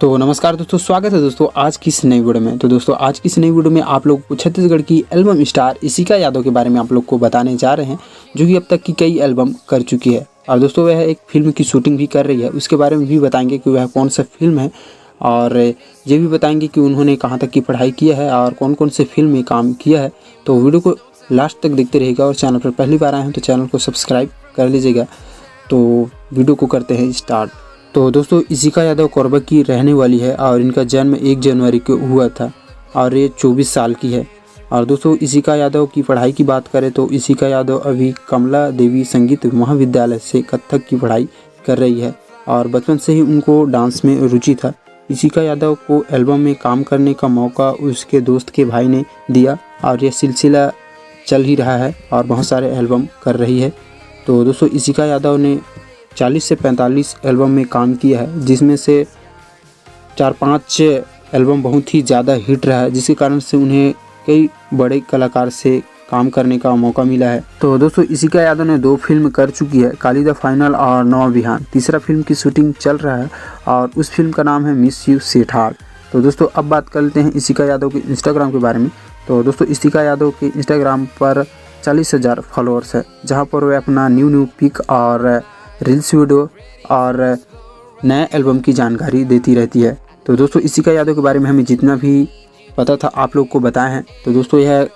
तो नमस्कार दोस्तों, स्वागत है दोस्तों आज की इस नई वीडियो में। तो दोस्तों आज की इस नई वीडियो में आप लोग को छत्तीसगढ़ की एल्बम स्टार इशिका यादव के बारे में आप लोग को बताने जा रहे हैं, जो कि अब तक की कई एल्बम कर चुकी है। और दोस्तों वह एक फिल्म की शूटिंग भी कर रही है, उसके बारे में भी बताएंगे कि वह कौन सा फिल्म है, और ये भी बताएंगे कि उन्होंने कहाँ तक की पढ़ाई किया है और कौन कौन से फिल्म में काम किया है। तो वीडियो को लास्ट तक देखते रहिएगा, और चैनल पर पहली बार आए हैं तो चैनल को सब्सक्राइब कर लीजिएगा। तो वीडियो को करते हैं स्टार्ट। तो दोस्तों इशिका यादव कोरबा की रहने वाली है और इनका जन्म 1 जनवरी को हुआ था और ये 24 साल की है। और दोस्तों इशिका यादव की पढ़ाई की बात करें तो इशिका यादव अभी कमला देवी संगीत महाविद्यालय से कथक की पढ़ाई कर रही है और बचपन से ही उनको डांस में रुचि था। इशिका यादव को एल्बम में काम करने का मौका उसके दोस्त के भाई ने दिया और यह सिलसिला चल ही रहा है और बहुत सारे एल्बम कर रही है। तो दोस्तों इशिका यादव ने 40 से 45 एल्बम में काम किया है, जिसमें से 4-5 एल्बम बहुत ही ज़्यादा हिट रहा है, जिसके कारण से उन्हें कई बड़े कलाकार से काम करने का मौका मिला है। तो दोस्तों इशिका यादव ने 2 फिल्म कर चुकी है, काली द फाइनल और नौ बिहान। तीसरा फिल्म की शूटिंग चल रहा है और उस फिल्म का नाम है मिस यू सेठार। तो दोस्तों अब बात कर लेते हैं इशिका यादव के इंस्टाग्राम के बारे में। तो दोस्तों इशिका यादव के इंस्टाग्राम पर 40,000 फॉलोअर्स है, जहाँ पर वे अपना न्यू पिक और रील्स वीडियो और नए एल्बम की जानकारी देती रहती है। तो दोस्तों इशिका यादव के बारे में हमें जितना भी पता था आप लोग को बताए हैं। तो दोस्तों यह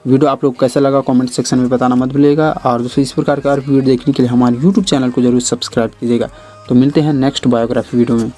वीडियो आप लोग कैसा लगा कमेंट सेक्शन में बताना मत भूलिएगा, और दोस्तों इस प्रकार का वीडियो देखने के लिए हमारे यूट्यूब चैनल को जरूर सब्सक्राइब कीजिएगा। तो मिलते हैं नेक्स्ट बायोग्राफी वीडियो में।